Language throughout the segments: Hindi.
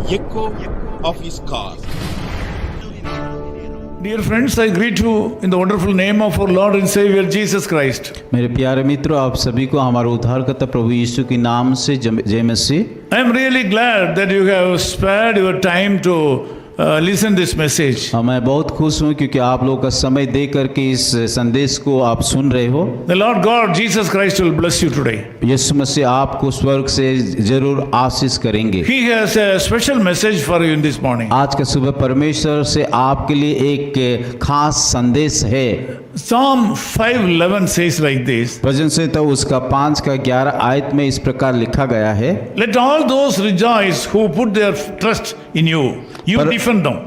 echo of his call. Dear friends, I greet you in the wonderful name of our Lord and Savior Jesus Christ. मेरे प्यारे मित्रों, आप सभी को हमारे उद्धारकर्ता प्रभु यीशु के नाम से जय मसीह। I am really glad that you have spared your time to listen this message. मैं बहुत खुश हूँ क्योंकि आप लोगों का समय दे करके इस संदेश को आप सुन रहे हो। The Lord God Jesus Christ will bless you today. यीशु मसीह आपको स्वर्ग से जरूर आशीष करेंगे। He has a special message for you in this morning. आज का सुबह परमेश्वर से आपके लिए एक खास संदेश है। Psalm 5:11 says like this. भजन संहिता उसका 5:11 आयत में इस प्रकार लिखा गया है, Let all those rejoice who put their trust in you. You defend them.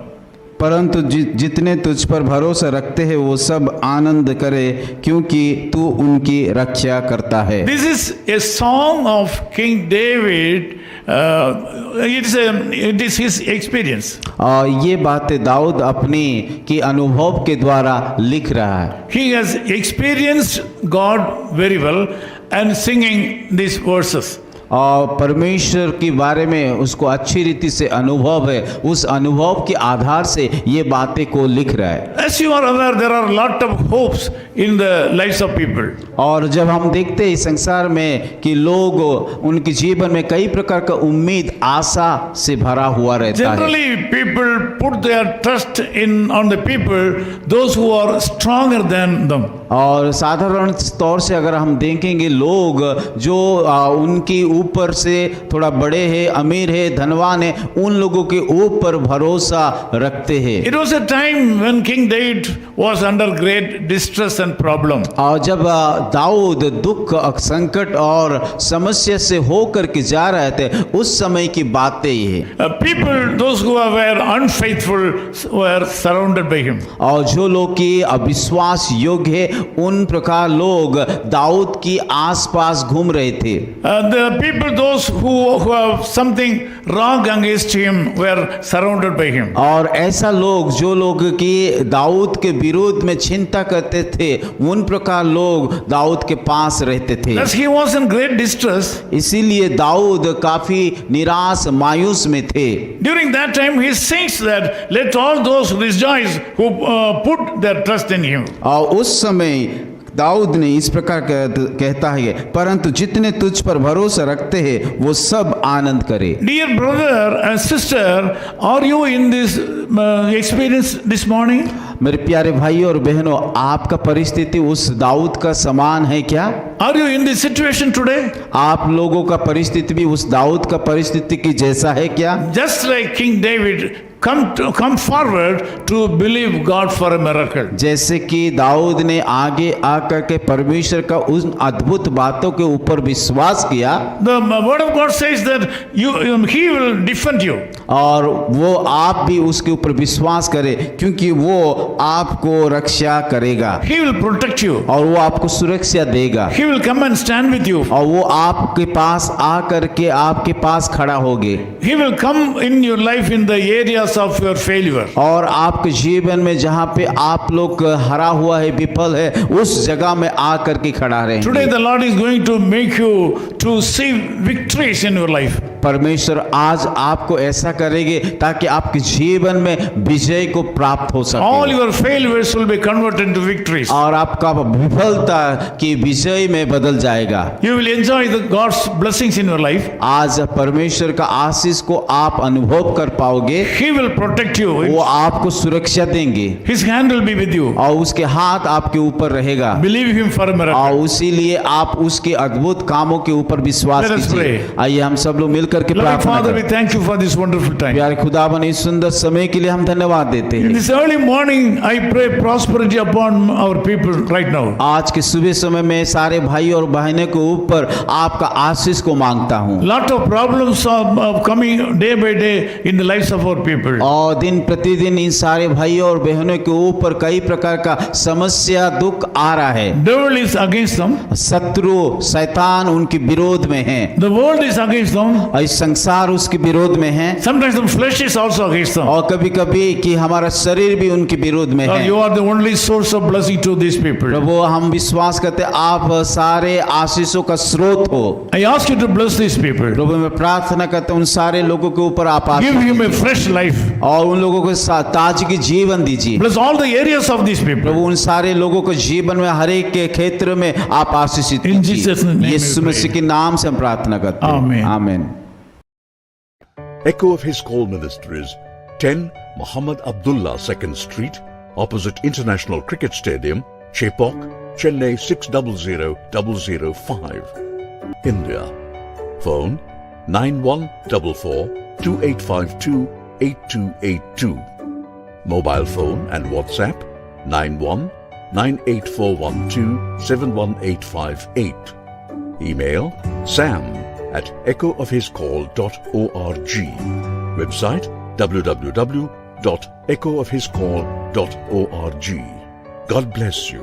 परंतु जितने तुझ पर भरोसा रखते हैं वो सब आनंद करे क्योंकि तू उनकी रक्षा करता है। This is a song of King David. It is his experience. और ये बातें दाऊद अपनी की अनुभव के द्वारा लिख रहा है। He has experienced God very well and singing these verses. और परमेश्वर के बारे में उसको अच्छी रीति से अनुभव है, उस अनुभव के आधार से ये बातें को लिख रहा है। As you are aware, there are a lot of hopes in the lives of people. और जब हम देखते हैं इस संसार में कि लोग उनके जीवन में कई प्रकार का उम्मीद आशा से भरा हुआ रहता है। Generally, people put their trust on the people, those who are stronger than them. और साधारण तौर से अगर हम देखेंगे, लोग जो उनकी ऊपर से थोड़ा बड़े हैं, अमीर है, धनवान है, उन लोगों के ऊपर भरोसा रखते हैं। It was a time when King David was under great distress and problem. और जब दाऊद दुख, संकट और समस्या से होकर के जा रहे थे, उस समय की बातें ये People, those who were unfaithful, were surrounded by him. और जो लोग की अविश्वास योग्य है, उन प्रकार लोग दाऊद की आसपास घूम रहे थे। The people, those who have something wrong against him, were surrounded by him. और ऐसा लोग जो लोग की दाऊद के विरोध में चिंता करते थे, उन प्रकार लोग दाऊद के पास रहते थे। Thus he was in great distress. इसीलिए दाऊद काफी निराश मायूस में थे। During that time he sings that let all those rejoice who put their trust in him. और उस समय दाऊद ने इस प्रकार कहता है, परंतु जितने तुझ पर भरोसा रखते हैं वो सब आनंद करे। Dear brother and sister, are you in this experience this morning? मेरे प्यारे भाई और बहनों, आपका परिस्थिति उस दाऊद का समान है क्या? Are you in this situation today? आप लोगों का परिस्थिति भी उस दाऊद का परिस्थिति की जैसा है क्या? Just like King David, come forward to believe God for a miracle. जैसे कि दाऊद ने आगे आकर के परमेश्वर का उन अद्भुत बातों के ऊपर विश्वास किया। The word of God says that he will defend you. और वो आप भी उसके ऊपर विश्वास करें क्योंकि वो आपको रक्षा करेगा। He will protect you. और वो आपको सुरक्षा देगा। He will come and stand with you. और वो आपके पास आकर के आपके पास खड़ा होगे। He will come in your life in the areas of your failure. और आपके जीवन में जहाँ पे आप लोग हरा हुआ है, विफल है, उस जगह में आकर के खड़ा रहेंगे। Today the Lord is going to make you to see victories in your life. परमेश्वर आज आपको ऐसा करेंगे ताकि आपके जीवन में विजय को प्राप्त हो सके। All your failures will be converted into victories. और आपका विफलता की विजय में बदल जाएगा। You will enjoy the God's blessings in your life. आज परमेश्वर का आशीष को आप अनुभव कर पाओगे। He will protect you. वो आपको सुरक्षा देंगे। His hand will be with you. और उसके हाथ आपके ऊपर रहेगा। Believe him for a miracle. और उसीलिए आप उसके अद्भुत कामों के ऊपर विश्वास Let us कीजिए। pray. आइए हम सब लोग मिलकर के Loving प्रार्थना Father, we करें। thank you for this wonderful time. प्यारे खुदावन, इस सुंदर समय के लिए हम धन्यवाद देते In हैं। this early morning, I pray prosperity upon our people right now. आज के सुबह समय में सारे भाई और बहनों के ऊपर आपका आशीष को मांगता हूँ। Lot of problems are coming day by day in the lives of our people. और दिन प्रतिदिन इन सारे भाई और बहनों के ऊपर कई प्रकार का समस्या दुख आ रहा है। Devil is against them. शत्रु शैतान उनके विरोध में है। The world is against them. इस संसार उसके विरोध में है, Sometimes the flesh is also against them. और कभी कभी कि हमारा शरीर भी उनके विरोध में Lord, है। you are the only source of blessing to these people. प्रभु हम विश्वास करते हैं, आप सारे आशीषों का स्रोत हो। I ask you to bless these people. प्रभु मैं प्रार्थना करता हूँ उन सारे लोगों के ऊपर आप Give Ashish him a fresh life. और उन लोगों को ताजगी जीवन दीजिए। Bless all the areas of these people. प्रभु उन सारे लोगों को जीवन में हर एक के क्षेत्र में आप आशीषित In Jesus' name we Yeshu pray. मसीह के नाम से हम प्रार्थना करते हैं। Amen. आमीन। Echo of His Call Ministries, 10 Muhammad Abdullah 2nd Street, opposite International Cricket Stadium, Chepauk, Chennai 600005, India. Phone 9144-2852-8282. Mobile phone and WhatsApp 91-98412-71858. Email sam@echoofhiscall.org. Website www.echoofhiscall.org. God bless you.